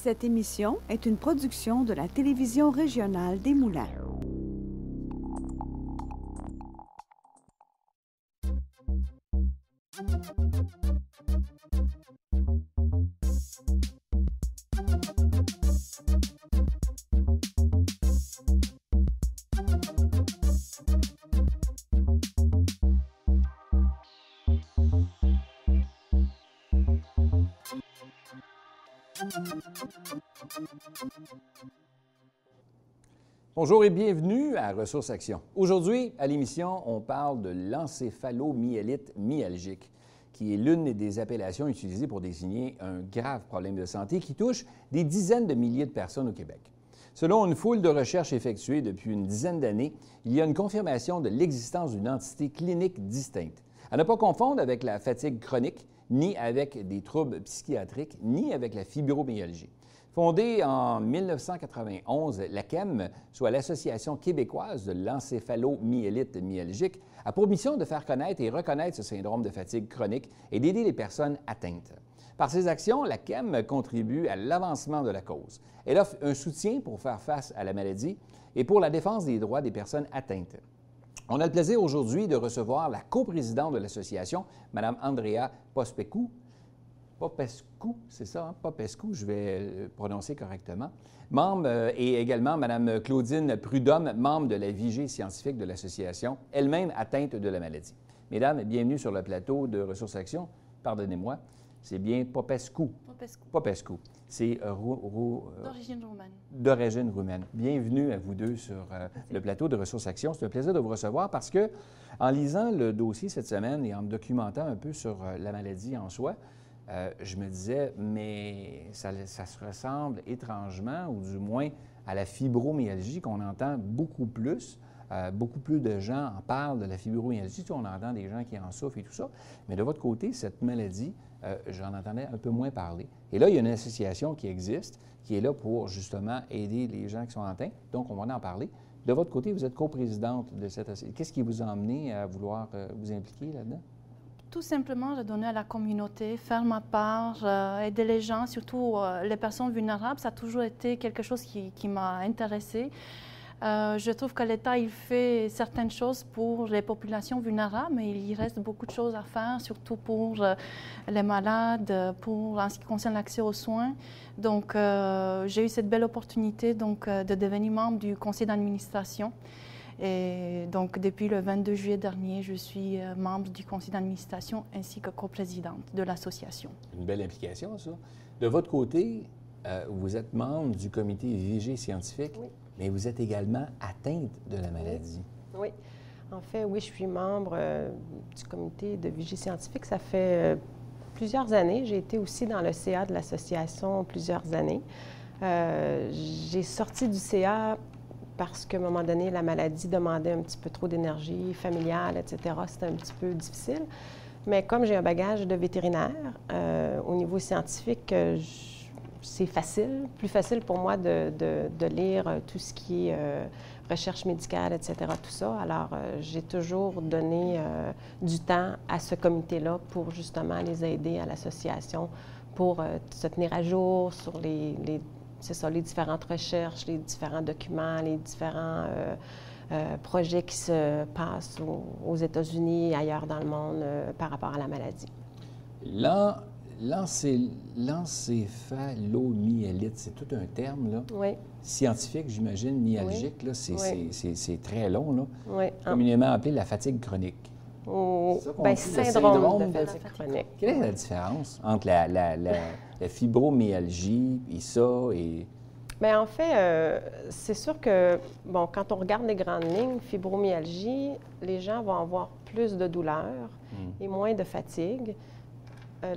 Cette émission est une production de la télévision régionale des Moulins. Bonjour et bienvenue à Ressources Action. Aujourd'hui, à l'émission, on parle de l'encéphalomyélite myalgique, qui est l'une des appellations utilisées pour désigner un grave problème de santé qui touche des dizaines de milliers de personnes au Québec. Selon une foule de recherches effectuées depuis une dizaine d'années, il y a une confirmation de l'existence d'une entité clinique distincte. À ne pas confondre avec la fatigue chronique, ni avec des troubles psychiatriques, ni avec la fibromyalgie. Fondée en 1991, l'AQEM, soit l'Association québécoise de l'encéphalomyélite myalgique, a pour mission de faire connaître et reconnaître ce syndrome de fatigue chronique et d'aider les personnes atteintes. Par ses actions, l'AQEM contribue à l'avancement de la cause. Elle offre un soutien pour faire face à la maladie et pour la défense des droits des personnes atteintes. On a le plaisir aujourd'hui de recevoir la coprésidente de l'association, Mme Andrea Popescu, c'est ça, hein? Popescu, je vais le prononcer correctement. Membre et également Mme Claudine Prudhomme, membre de la Vigée scientifique de l'association, elle-même atteinte de la maladie. Mesdames, bienvenue sur le plateau de Ressources Action. Pardonnez-moi, c'est bien Popescu. Popescu. C'est d'origine roumaine. D'origine roumaine. Bienvenue à vous deux sur le plateau de Ressources Action. C'est un plaisir de vous recevoir parce que, en lisant le dossier cette semaine et en me documentant un peu sur la maladie en soi, je me disais, mais ça se ressemble étrangement, ou du moins à la fibromyalgie qu'on entend beaucoup plus. Beaucoup plus de gens en parlent de la fibromyalgie. On entend des gens qui en souffrent et tout ça. Mais de votre côté, cette maladie, j'en entendais un peu moins parler. Et là, il y a une association qui existe, qui est là pour justement aider les gens qui sont atteints. Donc, on va en parler. De votre côté, vous êtes coprésidente de cette association. Qu'est-ce qui vous a amené à vouloir vous impliquer là-dedans? Tout simplement, redonner à la communauté, faire ma part, aider les gens, surtout les personnes vulnérables. Ça a toujours été quelque chose qui m'a intéressée. Je trouve que l'État, il fait certaines choses pour les populations vulnérables, mais il reste beaucoup de choses à faire, surtout pour les malades, en ce qui concerne l'accès aux soins. Donc, j'ai eu cette belle opportunité de devenir membre du conseil d'administration. Et donc, depuis le 22 juillet dernier, je suis membre du conseil d'administration ainsi que coprésidente de l'association. Une belle implication, ça. De votre côté, vous êtes membre du comité Vigée scientifique, oui, mais vous êtes également atteinte de la maladie. Oui. En fait, oui, je suis membre du comité de Vigée scientifique. Ça fait plusieurs années. J'ai été aussi dans le CA de l'association plusieurs années. J'ai sorti du CA parce qu'à un moment donné, la maladie demandait un petit peu trop d'énergie familiale, etc. C'était un petit peu difficile. Mais comme j'ai un bagage de vétérinaire, au niveau scientifique, c'est facile, plus facile pour moi de lire tout ce qui est recherche médicale, etc., tout ça. Alors, j'ai toujours donné du temps à ce comité-là pour justement les aider à l'association, pour se tenir à jour sur c'est ça, les différentes recherches, les différents documents, les différents projets qui se passent aux États-Unis et ailleurs dans le monde par rapport à la maladie. L'encéphalomyélite, c'est tout un terme, là. Oui. Scientifique, j'imagine, myalgique, oui, là, oui, c'est très long, là. Oui. Communément appelé la fatigue chronique. Bien, syndrome de fatigue chronique. Quelle est la différence entre la fibromyalgie et ça et... Bien, en fait, c'est sûr que, bon, quand on regarde les grandes lignes, fibromyalgie, les gens vont avoir plus de douleur et moins de fatigue.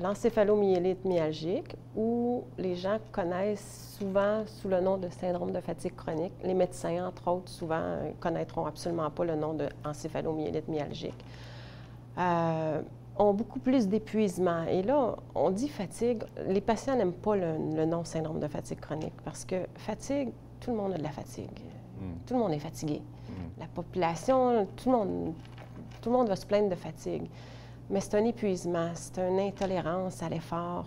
L'encéphalomyélite myalgique, où les gens connaissent souvent sous le nom de syndrome de fatigue chronique. Les médecins, entre autres, souvent connaîtront absolument pas le nom d'encéphalomyélite myalgique. Ont beaucoup plus d'épuisement. Et là, on dit fatigue. Les patients n'aiment pas le nom syndrome de fatigue chronique parce que fatigue, tout le monde a de la fatigue. Tout le monde est fatigué. La population, tout le monde va se plaindre de fatigue. Mais c'est un épuisement, c'est une intolérance à l'effort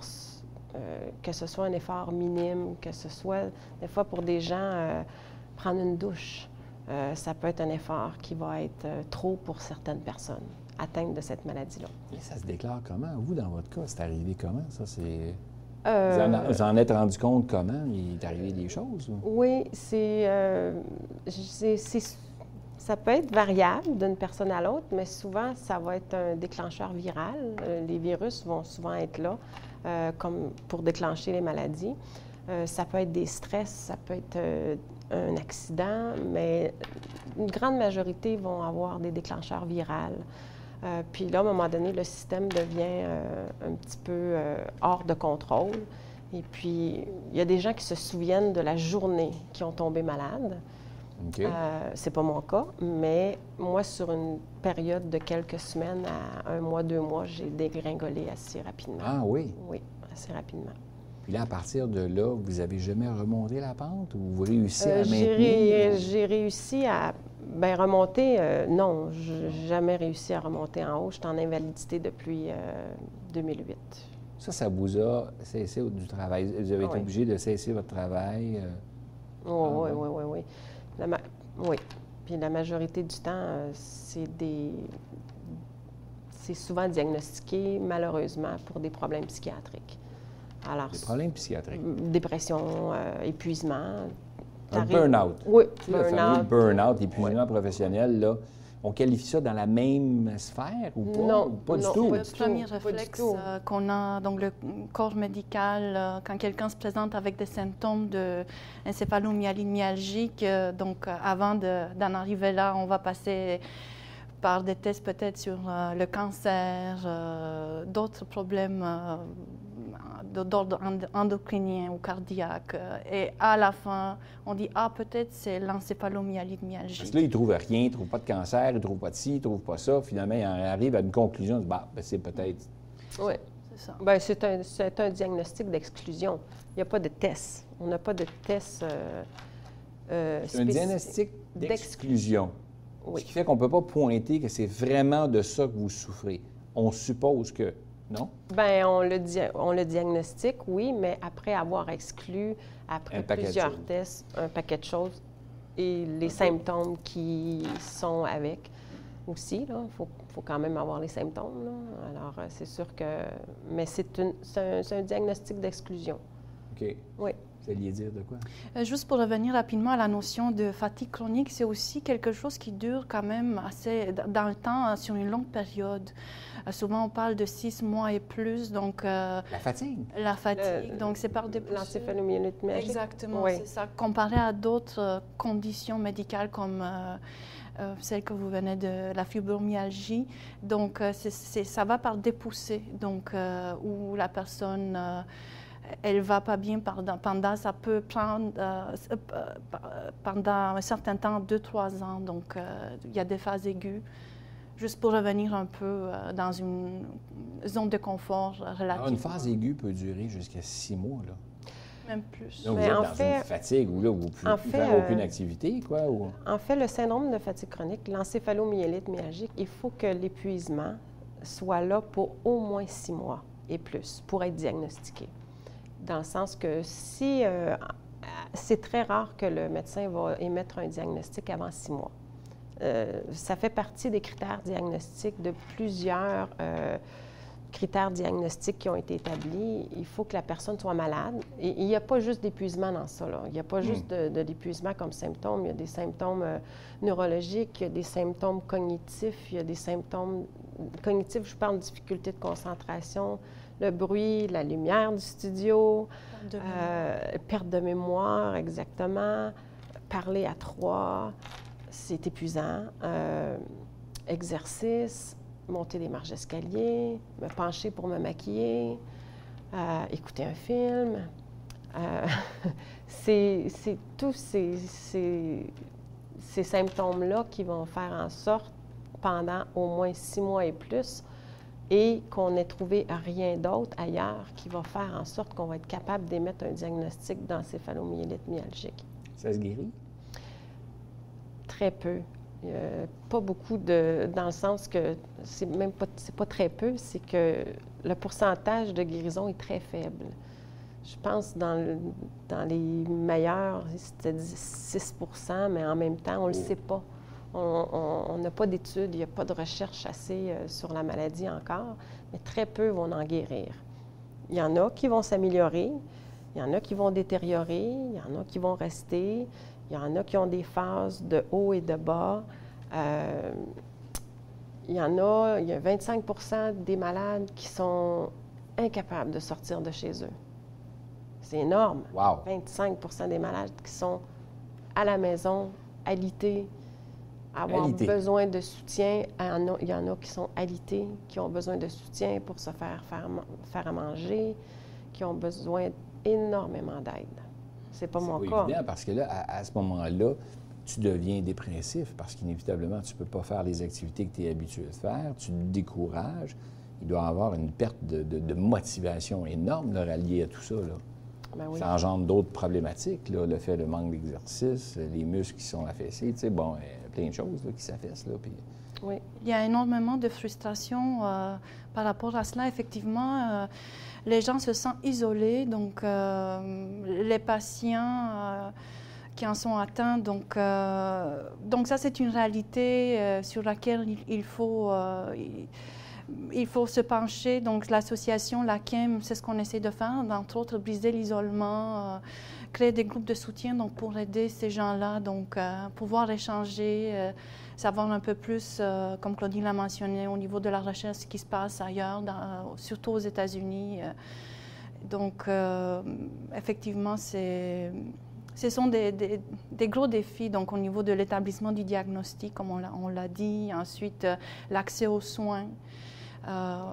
que ce soit un effort minime, que ce soit, des fois, pour des gens, prendre une douche, ça peut être un effort qui va être trop pour certaines personnes atteintes de cette maladie-là. Et ça se déclare comment? Vous, dans votre cas, c'est arrivé comment? Ça, c'est... Vous Euh, en êtes rendu compte comment? Il est arrivé des choses? Ou? Oui, ça peut être variable d'une personne à l'autre, mais souvent, ça va être un déclencheur viral. Les virus vont souvent être là, comme pour déclencher les maladies. Ça peut être des stress, ça peut être un accident, mais une grande majorité vont avoir des déclencheurs virals. Puis là, à un moment donné, le système devient un petit peu hors de contrôle. Et puis, il y a des gens qui se souviennent de la journée qui ont tombé malades. OK. C'est pas mon cas, mais moi, sur une période de quelques semaines à 1 mois, 2 mois, j'ai dégringolé assez rapidement. Ah oui? Oui, assez rapidement. Puis là, à partir de là, vous n'avez jamais remonté la pente ou vous réussissez à maintenir? J'ai réussi à remonter. Non, je n'ai jamais réussi à remonter en haut. Je suis en invalidité depuis 2008. Ça vous a cessé du travail. Vous avez été Oui. obligé de cesser votre travail. Oui, ouais. oui. Oui. Puis la majorité du temps, c'est souvent diagnostiqué, malheureusement, pour des problèmes psychiatriques. Alors, Des problèmes psychiatriques. dépression, épuisement. Un T'arrives- burn-out. Oui, Tu sais, le fameux burn-out. burn-out, épuisement professionnel, là, on qualifie ça dans la même sphère ou pas? Non, Pas du non, tout. pas Le du premier tout, pas du réflexe tout. qu'on a, donc le corps médical, quand quelqu'un se présente avec des symptômes d'encéphalomyélite myalgique, avant d'en arriver là, on va passer par des tests peut-être sur le cancer, d'autres problèmes d'ordre endocrinien ou cardiaque. Et à la fin, on dit, peut-être c'est l'encéphalomyélite Parce myalgique. que là, ils ne trouvent rien, ils ne trouvent pas de cancer, ils ne trouvent pas de ci, ils ne trouvent pas ça. Finalement, ils arrivent à une conclusion, c'est peut-être... Oui. C'est ça. Bien, c'est un diagnostic d'exclusion. Il n'y a pas de test. On n'a pas de test C'est un spécifique. diagnostic d'exclusion. Oui. Ce qui fait qu'on ne peut pas pointer que c'est vraiment de ça que vous souffrez. On suppose que... Non? Bien, on le diagnostique, oui, mais après avoir exclu, après Un paquet de plusieurs choses. tests, un paquet de choses et les symptômes qui sont avec aussi. Il faut quand même avoir les symptômes. Là. Alors, c'est sûr que... Mais c'est un diagnostic d'exclusion. OK. Oui. Vous alliez dire de quoi? Juste pour revenir rapidement à la notion de fatigue chronique, c'est aussi quelque chose qui dure quand même assez dans le temps, sur une longue période. Souvent, on parle de 6 mois et plus, donc La fatigue? la fatigue, donc c'est par des poussées. L'encéphalomyélite myalgique. Exactement, Oui. c'est ça. Comparé à d'autres conditions médicales comme celle que vous venez de la fibromyalgie, donc ça va par des poussées, donc où la personne elle va pas bien pendant, ça peut prendre pendant un certain temps, 2-3 ans. Donc, il y a des phases aiguës. Juste pour revenir un peu dans une zone de confort relative. Une phase aiguë peut durer jusqu'à 6 mois, là. Même plus. Donc, vous Mais êtes en dans fait- une fatigue où là, vous ne pouvez en plus fait, faire aucune activité, quoi? Ou... En fait, le syndrome de fatigue chronique, l'encéphalomyélite myalgique, il faut que l'épuisement soit là pour au moins 6 mois et plus pour être diagnostiqué. Dans le sens que si... c'est très rare que le médecin va émettre un diagnostic avant 6 mois. Ça fait partie des critères diagnostiques de plusieurs critères diagnostiques qui ont été établis. Il faut que la personne soit malade. Et il n'y a pas juste d'épuisement dans ça. Là. Il n'y a pas juste de l'épuisement comme symptôme. Il y a des symptômes neurologiques, il y a des symptômes cognitifs, il y a des symptômes cognitifs, je parle de difficulté de concentration, le bruit, la lumière du studio, perte de mémoire, exactement, parler à 3, c'est épuisant, exercice, monter des marches d'escalier, me pencher pour me maquiller, écouter un film. C'est tous ces symptômes-là qui vont faire en sorte, pendant au moins 6 mois et plus, et qu'on n'ait trouvé rien d'autre ailleurs qui va faire en sorte qu'on va être capable d'émettre un diagnostic d'encéphalomyélite myalgique. Ça se guérit? Très peu. Pas beaucoup dans le sens que c'est pas très peu, c'est que le pourcentage de guérison est très faible. Je pense dans les meilleurs, c'était 6 %, mais en même temps, on ne le sait pas. On n'a pas d'études, il n'y a pas de recherche assez sur la maladie encore, mais très peu vont en guérir. Il y en a qui vont s'améliorer, il y en a qui vont détériorer, il y en a qui vont rester, il y en a qui ont des phases de haut et de bas. Il y a 25 % des malades qui sont incapables de sortir de chez eux. C'est énorme. Wow. 25 % des malades qui sont à la maison, alités, avoir besoin de soutien. Il y en a qui sont alités, qui ont besoin de soutien pour se faire à manger, qui ont besoin énormément d'aide. C'est pas mon cas. C'est évident parce que là, à ce moment-là, tu deviens dépressif parce qu'inévitablement, tu ne peux pas faire les activités que tu es habitué de faire, tu te décourages. Il doit y avoir une perte de motivation énorme là, reliée à tout ça. Là. Ben oui. Ça engendre d'autres problématiques, là, le fait de manque d'exercice, les muscles qui sont affaissés, tu sais, bon, plein de choses là, qui s'affaissent. Là, puis... Oui. Il y a énormément de frustration par rapport à cela. Effectivement, les gens se sentent isolés, donc les patients qui en sont atteints. Donc ça, c'est une réalité sur laquelle il faut se pencher. Donc, l'association, la CAM, c'est ce qu'on essaie de faire, entre autres, briser l'isolement, créer des groupes de soutien donc, pour aider ces gens-là, donc pouvoir échanger, savoir un peu plus, comme Claudine l'a mentionné, au niveau de la recherche, ce qui se passe ailleurs, surtout aux États-Unis. Donc, effectivement, ce sont des gros défis, donc au niveau de l'établissement du diagnostic, comme on l'a dit, ensuite l'accès aux soins,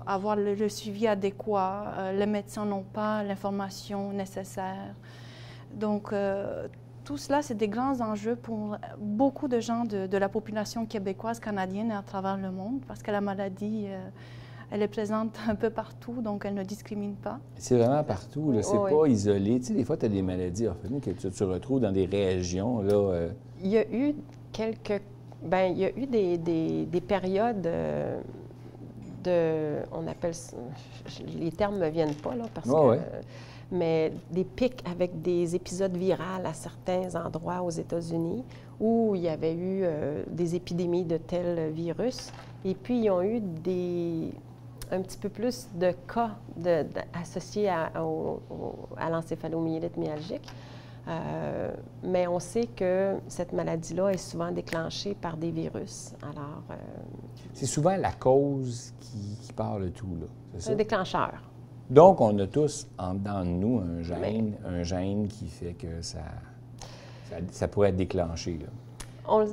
avoir le suivi adéquat. Les médecins n'ont pas l'information nécessaire. Donc, tout cela, c'est des grands enjeux pour beaucoup de gens de la population québécoise, canadienne et à travers le monde, parce que la maladie, elle est présente un peu partout, donc elle ne discrimine pas. C'est vraiment partout, là. C'est pas isolé. Tu sais, des fois, tu as des maladies orphelines que tu retrouves dans des régions, là. Il y a eu il y a eu des périodes on appelle les termes ne me viennent pas, là, parce que... mais des pics avec des épisodes virals à certains endroits aux États-Unis où il y avait eu des épidémies de tels virus. Et puis, ils ont eu un petit peu plus de cas associés à l'encéphalomyélite myalgique. Mais on sait que cette maladie-là est souvent déclenchée par des virus. Alors, c'est souvent la cause qui part le tout, là. C'est ça? Un déclencheur. Donc, on a tous en dedans de nous un gène qui fait que ça pourrait être déclenché, là.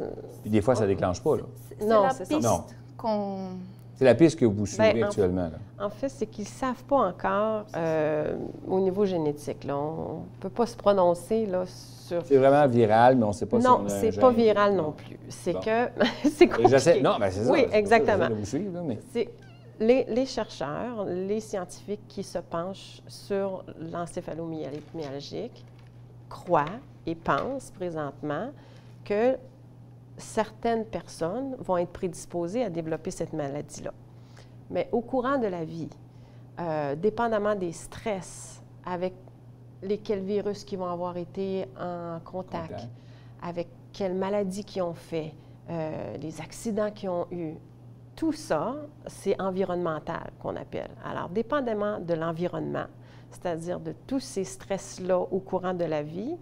Puis des fois, ça ne déclenche pas, là. Non, c'est ça. Non. C'est la piste que vous suivez actuellement, là. En fait, c'est qu'ils ne savent pas encore au niveau génétique, là. On ne peut pas se prononcer, là, sur... C'est vraiment viral, mais on ne sait pas si on a un Non, c'est gène. pas viral non plus. C'est que... c'est compliqué. Non, bien, c'est ça. Oui, exactement. Vous suivre, là, mais... Les chercheurs, les scientifiques qui se penchent sur l'encéphalomyélite myalgique croient et pensent présentement que certaines personnes vont être prédisposées à développer cette maladie-là. Mais au courant de la vie, dépendamment des stress avec lesquels virus qui vont avoir été en contact, avec quelles maladies qu'ils ont fait, les accidents qu'ils ont eus, tout ça, c'est environnemental qu'on appelle. Alors, dépendamment de l'environnement, c'est-à-dire de tous ces stress-là au courant de la vie,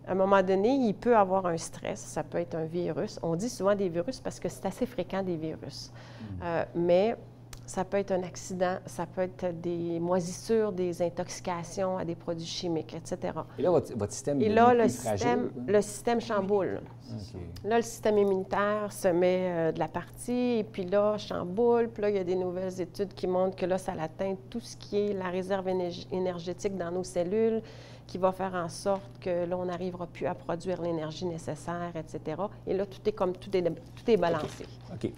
à un moment donné, il peut avoir un stress, ça peut être un virus. On dit souvent des virus parce que c'est assez fréquent des virus. Mais ça peut être un accident, ça peut être des moisissures, des intoxications à des produits chimiques, etc. Et là, votre système est plus fragile? Le système chamboule. Okay. Là, le système immunitaire se met de la partie, et puis là, chamboule. Puis là, il y a des nouvelles études qui montrent que là, ça atteint tout ce qui est la réserve énergétique dans nos cellules, qui va faire en sorte que là, on n'arrivera plus à produire l'énergie nécessaire, etc. Et là, tout est balancé. OK.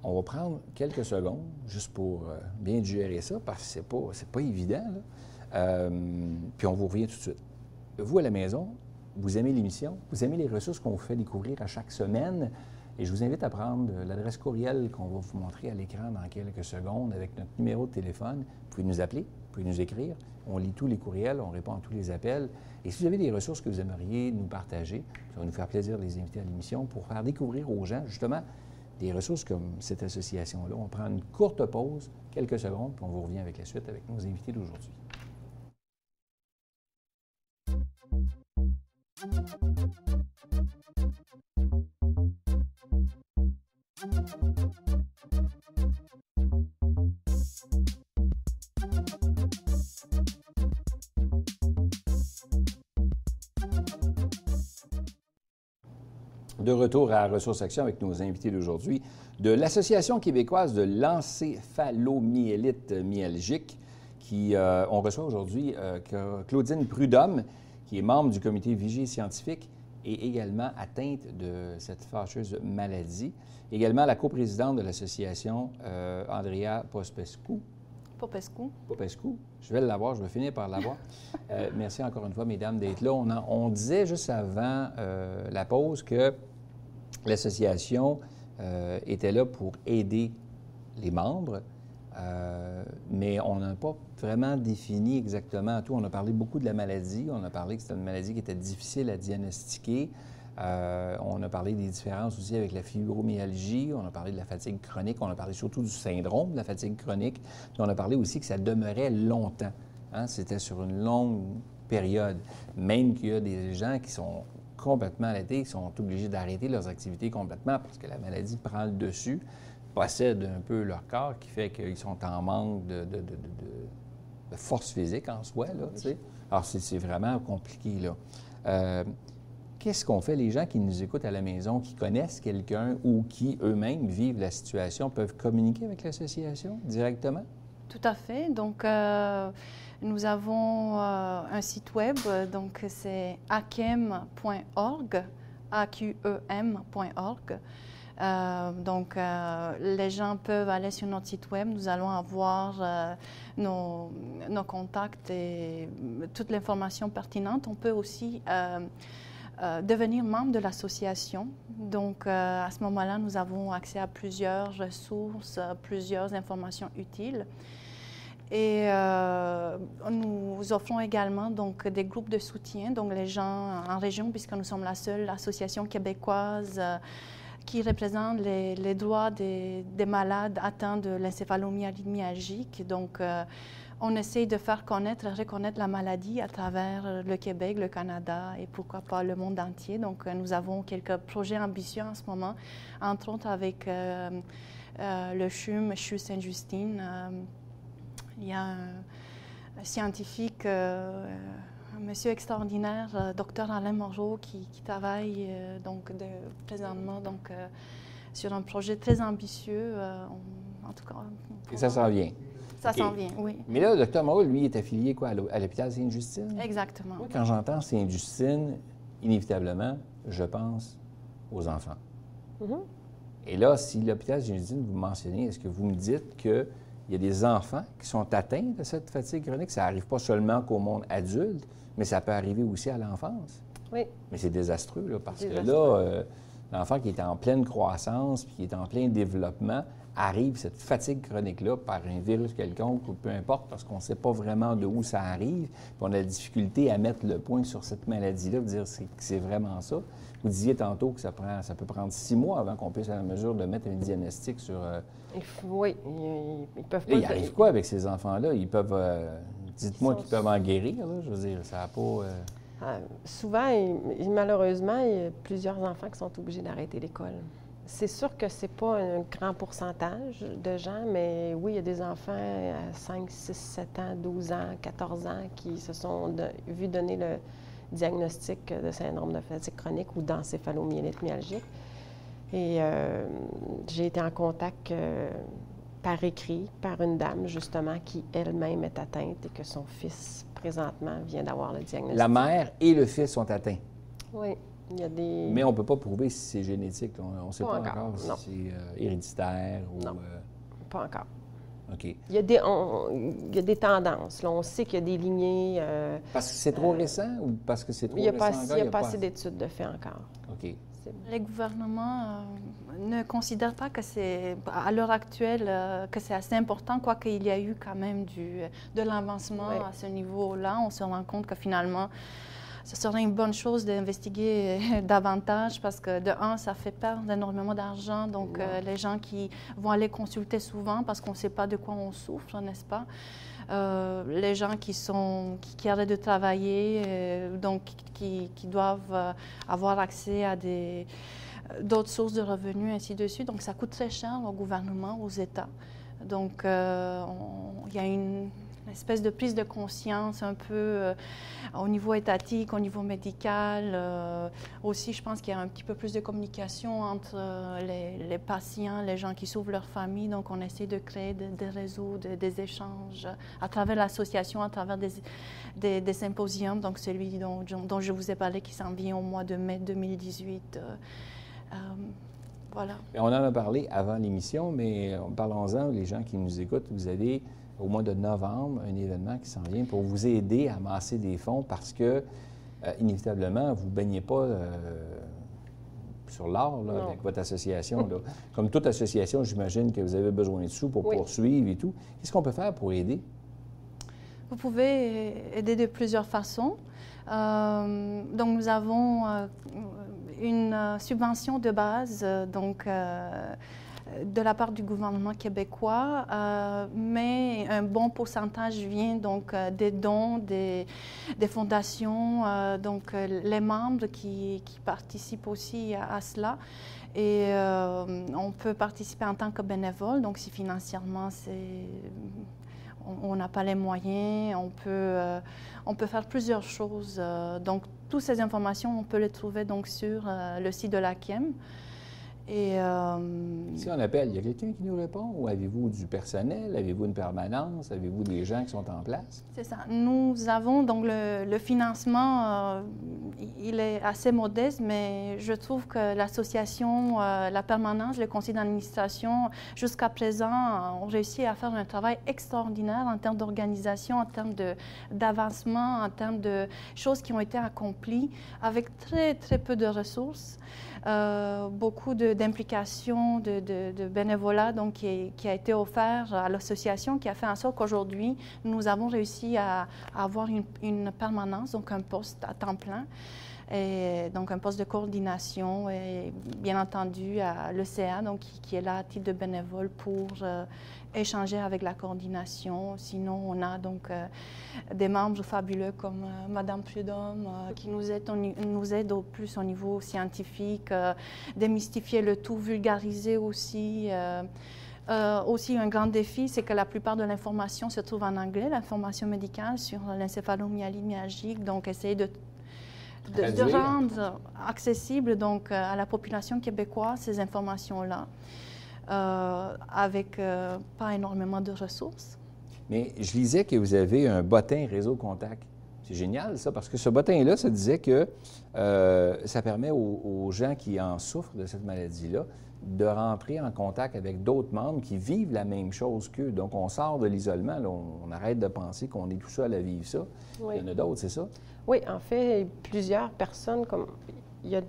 On va prendre quelques secondes juste pour bien digérer ça, parce que c'est pas évident, là. Puis on vous revient tout de suite. Vous, à la maison, vous aimez l'émission, vous aimez les ressources qu'on vous fait découvrir à chaque semaine, et je vous invite à prendre l'adresse courriel qu'on va vous montrer à l'écran dans quelques secondes avec notre numéro de téléphone. Vous pouvez nous appeler vous pouvez nous écrire. On lit tous les courriels, on répond à tous les appels. Et si vous avez des ressources que vous aimeriez nous partager, ça va nous faire plaisir de les inviter à l'émission pour faire découvrir aux gens, justement, des ressources comme cette association-là. On prend une courte pause, quelques secondes, puis on vous revient avec la suite avec nos invités d'aujourd'hui. De retour à Ressources Action avec nos invités d'aujourd'hui de l'Association québécoise de l'encéphalomyélite myalgique, qui on reçoit aujourd'hui Claudine Prudhomme, qui est membre du comité Vigie scientifique et également atteinte de cette fâcheuse maladie. Également la coprésidente de l'association, Andrea Popescu. Je vais l'avoir, je vais finir par l'avoir. Merci encore une fois, mesdames, d'être là. On disait juste avant la pause que l'association était là pour aider les membres, mais on n'a pas vraiment défini exactement tout. On a parlé beaucoup de la maladie, on a parlé que c'était une maladie qui était difficile à diagnostiquer. On a parlé des différences aussi avec la fibromyalgie, on a parlé de la fatigue chronique, on a parlé surtout du syndrome de la fatigue chronique, puis on a parlé aussi que ça demeurait longtemps. Hein? C'était sur une longue période. Même qu'il y a des gens qui sont complètement allaités, qui sont obligés d'arrêter leurs activités complètement parce que la maladie prend le dessus, possède un peu leur corps, qui fait qu'ils sont en manque de force physique en soi, là, tu sais. Alors, c'est vraiment compliqué, là. Qu'est-ce qu'on fait? Les gens qui nous écoutent à la maison, qui connaissent quelqu'un ou qui eux-mêmes vivent la situation, peuvent communiquer avec l'association directement? Tout à fait. Donc, nous avons un site web, donc c'est aqem.org, aqem.org. Donc, les gens peuvent aller sur notre site web. Nous allons avoir nos contacts et toute l'information pertinente. On peut aussi devenir membre de l'association. Donc, à ce moment-là, nous avons accès à plusieurs ressources, plusieurs informations utiles. Et nous offrons également donc, des groupes de soutien, donc les gens en région, puisque nous sommes la seule association québécoise qui représente les droits des malades atteints de l'encéphalomyélite myalgique. Donc, on essaie de faire connaître et reconnaître la maladie à travers le Québec, le Canada et pourquoi pas le monde entier. Donc, nous avons quelques projets ambitieux en ce moment, entre autres avec le CHUM Sainte-Justine. Il y a un scientifique, un monsieur extraordinaire, Dr Alain Moreau, qui travaille présentement sur un projet très ambitieux. En tout cas, et ça s'en vient. Ça s'en vient, oui. Mais là, le Dr Moreau, lui, est affilié quoi, à l'hôpital Sainte-Justine? Exactement. Moi, quand j'entends Sainte-Justine, inévitablement, je pense aux enfants. Mm-hmm. Et là, si l'hôpital Sainte-Justine, vous mentionnez, est-ce que vous me dites qu'il y a des enfants qui sont atteints de cette fatigue chronique? Ça n'arrive pas seulement qu'au monde adulte, mais ça peut arriver aussi à l'enfance. Oui. Mais c'est désastreux, là, parce que là, l'enfant qui est en pleine croissance puis qui est en plein développement, arrive cette fatigue chronique-là par un virus quelconque ou peu importe, parce qu'on ne sait pas vraiment de où ça arrive, puis on a la difficulté à mettre le point sur cette maladie-là, dire que c'est vraiment ça. Vous disiez tantôt que ça peut prendre 6 mois avant qu'on puisse être en mesure de mettre un diagnostic sur... Oui, ils peuvent pas... Il arrive quoi avec ces enfants-là? Ils peuvent... dites-moi qu'ils peuvent en guérir, là, je veux dire, ça n'a pas... Souvent, malheureusement, il y a plusieurs enfants qui sont obligés d'arrêter l'école. C'est sûr que ce n'est pas un grand pourcentage de gens, mais oui, il y a des enfants à 5, 6, 7 ans, 12 ans, 14 ans qui se sont vus donner le diagnostic de syndrome de fatigue chronique ou d'encéphalomyélite myalgique. Et j'ai été en contact par écrit par une dame, justement, qui elle-même est atteinte et que son fils, présentement, vient d'avoir le diagnostic. La mère et le fils sont atteints. Oui. Il y a des... Mais on ne peut pas prouver si c'est génétique. On ne sait pas encore si non. c'est héréditaire ou... Non, pas encore. OK. Il y a des tendances. Là. On sait qu'il y a des lignées... parce que c'est trop récent ou parce que c'est trop récent? Il n'y a pas assez d'études de fait encore. OK. possible. Les gouvernements ne considèrent pas que c'est, à l'heure actuelle, que c'est assez important, quoique il y a eu quand même de l'avancement à ce niveau-là. On se rend compte que finalement, ce serait une bonne chose d'investiguer davantage parce que, de un, ça fait perdre énormément d'argent. Donc, les gens qui vont aller consulter souvent parce qu'on ne sait pas de quoi on souffre, n'est-ce pas? Les gens qui arrêtent de travailler, donc qui doivent avoir accès à d'autres sources de revenus, ainsi de suite. Donc, ça coûte très cher au gouvernement, aux États. Donc, il y a une espèce de prise de conscience un peu au niveau étatique, au niveau médical. Aussi, je pense qu'il y a un petit peu plus de communication entre les patients, les gens qui sauvent leur famille. Donc, on essaie de créer des réseaux, des échanges à travers l'association, à travers des symposiums. Donc, celui dont je vous ai parlé qui s'en vient au mois de mai 2018. Voilà. On en a parlé avant l'émission, mais parlons-en, les gens qui nous écoutent, vous avez au mois de novembre un événement qui s'en vient pour vous aider à amasser des fonds parce que, inévitablement, vous ne baignez pas sur l'or avec votre association. Là. Comme toute association, j'imagine que vous avez besoin de sous pour poursuivre et tout. Qu'est-ce qu'on peut faire pour aider? Vous pouvez aider de plusieurs façons. Donc, nous avons une subvention de base, de la part du gouvernement québécois, mais un bon pourcentage vient donc des dons des fondations, donc les membres qui participent aussi à cela. Et on peut participer en tant que bénévole, donc si financièrement on n'a pas les moyens, on peut faire plusieurs choses. Donc, toutes ces informations, on peut les trouver donc sur le site de l'AQEM. Et, si on appelle, il y a quelqu'un qui nous répond? Ou avez-vous du personnel? Avez-vous une permanence? Avez-vous des gens qui sont en place? C'est ça. Nous avons donc le financement, il est assez modeste, mais je trouve que l'association, la permanence, le conseil d'administration, jusqu'à présent, ont réussi à faire un travail extraordinaire en termes d'organisation, en termes d'avancement, en termes de choses qui ont été accomplies avec très, très peu de ressources. Beaucoup d'implication, de bénévolat donc, qui a été offert à l'association, qui a fait en sorte qu'aujourd'hui, nous avons réussi à avoir une permanence, donc un poste à temps plein, et donc un poste de coordination et bien entendu à l'ECA, donc qui est là à titre de bénévole pour échanger avec la coordination. Sinon, on a donc des membres fabuleux comme Madame Prudhomme qui nous aide au plus au niveau scientifique, démystifier le tout, vulgariser aussi. Aussi, un grand défi, c'est que la plupart de l'information se trouve en anglais, l'information médicale sur l'encéphalomyélie myalgique, donc essayer de rendre accessible donc, à la population québécoise ces informations-là. Avec pas énormément de ressources. Mais je lisais que vous avez un bottin réseau contact. C'est génial, ça, parce que ce bottin-là, ça disait que ça permet aux gens qui en souffrent de cette maladie-là de rentrer en contact avec d'autres membres qui vivent la même chose qu'eux. Donc, on sort de l'isolement. On arrête de penser qu'on est tout seul à vivre ça. Oui. Il y en a d'autres, c'est ça? Oui, en fait, plusieurs personnes, comme il y a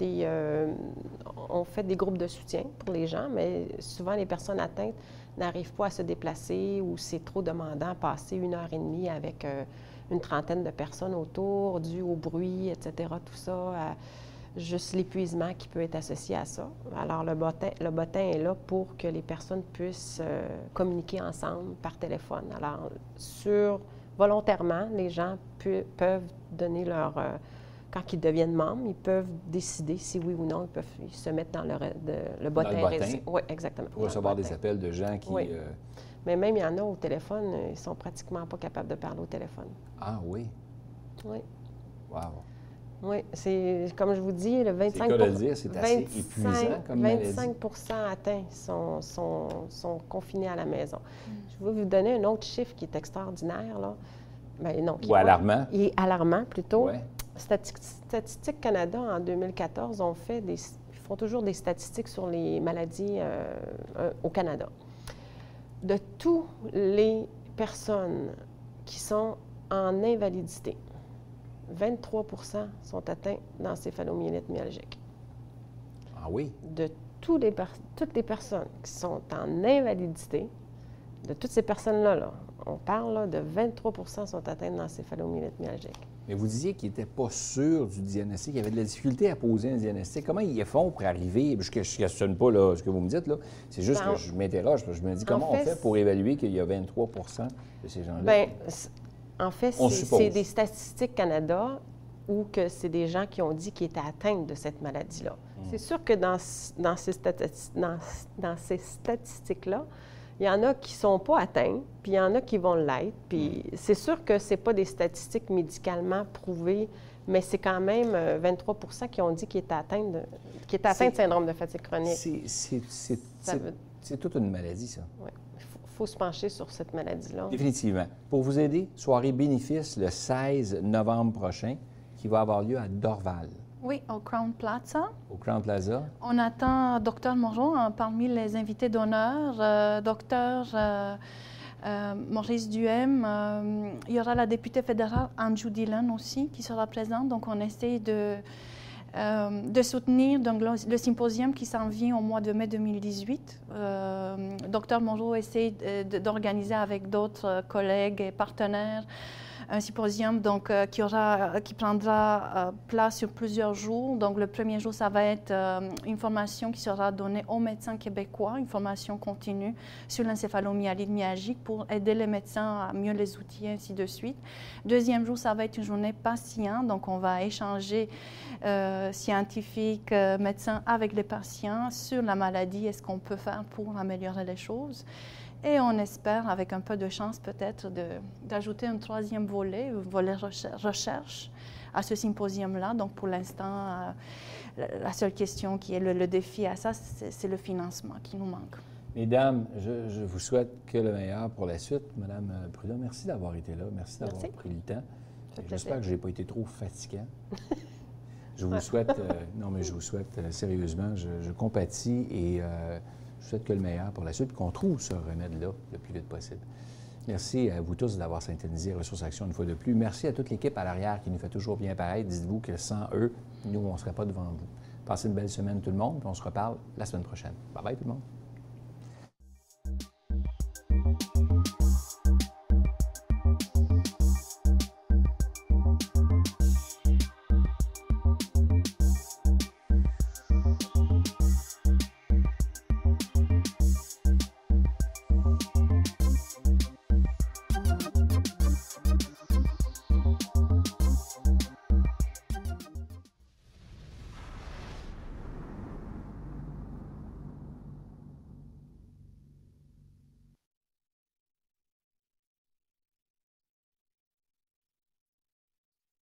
on fait des groupes de soutien pour les gens, mais souvent les personnes atteintes n'arrivent pas à se déplacer ou c'est trop demandant, passer 1h30 avec une trentaine de personnes autour, dû au bruit, etc., tout ça, juste l'épuisement qui peut être associé à ça. Alors, le bottin est là pour que les personnes puissent communiquer ensemble par téléphone. Alors, volontairement, les gens peuvent donner leur... quand ils deviennent membres, ils peuvent décider si oui ou non ils se mettent dans le bottin. Oui, exactement. Pour recevoir des appels de gens qui... Oui. Mais même il y en a au téléphone, ils sont pratiquement pas capables de parler au téléphone. Ah oui? Oui. Wow. Oui, c'est comme je vous dis, le 25 c'est le cas de le dire, c'est assez épuisant comme maladie. 25 atteints sont confinés à la maison. Je vais vous donner un autre chiffre qui est extraordinaire, là. Bien, non, ou alarmant. Il est alarmant, plutôt. Ouais. Statistique Canada, en 2014, ils font toujours des statistiques sur les maladies au Canada. De toutes les personnes qui sont en invalidité, 23 sont atteints d'encéphalomyélite myalgique. Ah oui? De toutes les personnes qui sont en invalidité, de toutes ces personnes-là, là, on parle là, de 23 sont atteintes d'encéphalomyélite myalgique. Mais vous disiez qu'ils n'étaient pas sûrs du diagnostic, qu'il y avait de la difficulté à poser un diagnostic. Comment ils font pour arriver? Je ne questionne pas là, ce que vous me dites, là. C'est juste que je m'interroge. Je me dis comment on fait pour évaluer qu'il y a 23 de ces gens-là? Bien, en fait, c'est des statistiques Canada où que c'est des gens qui ont dit qu'ils étaient atteints de cette maladie-là. C'est sûr que dans ces statistiques-là, il y en a qui ne sont pas atteints, puis il y en a qui vont l'être. Puis c'est sûr que ce n'est pas des statistiques médicalement prouvées, mais c'est quand même 23 qui ont dit qu'ils étaient atteints de syndrome de fatigue chronique. C'est toute une maladie, ça. Oui. Il faut se pencher sur cette maladie-là. Définitivement. Pour vous aider, soirée bénéfice le 16 novembre prochain, qui va avoir lieu à Dorval. Oui, au Crown Plaza. Au Crown Plaza. On attend Dr Moreau parmi les invités d'honneur. Dr Maurice Duhem. Il y aura la députée fédérale Andrew Dillon aussi qui sera présente. Donc, on essaie de soutenir donc, le symposium qui s'en vient au mois de mai 2018. Dr Moreau essaie d'organiser avec d'autres collègues et partenaires un symposium donc, qui prendra place sur plusieurs jours. Donc, le premier jour, ça va être une formation qui sera donnée aux médecins québécois, une formation continue sur l'encéphalomyélite myalgique pour aider les médecins à mieux les outiller, ainsi de suite. Deuxième jour, ça va être une journée patient. Donc, on va échanger scientifiques, médecins avec les patients sur la maladie et ce qu'on peut faire pour améliorer les choses. Et on espère, avec un peu de chance peut-être, d'ajouter un troisième volet recherche à ce symposium-là. Donc, pour l'instant, la seule question qui est le défi à ça, c'est le financement qui nous manque. Mesdames, je vous souhaite que le meilleur pour la suite. Madame Prudhomme, merci d'avoir été là. Merci d'avoir pris le temps. J'espère que je n'ai pas été trop fatigant. Je vous souhaite, non, mais je vous souhaite sérieusement, je compatis et je souhaite que le meilleur pour la suite, qu'on trouve ce remède-là le plus vite possible. Merci à vous tous d'avoir syntonisé Ressources Action une fois de plus. Merci à toute l'équipe à l'arrière qui nous fait toujours bien pareil. Dites-vous que sans eux, nous, on ne serait pas devant vous. Passez une belle semaine tout le monde, puis on se reparle la semaine prochaine. Bye bye tout le monde.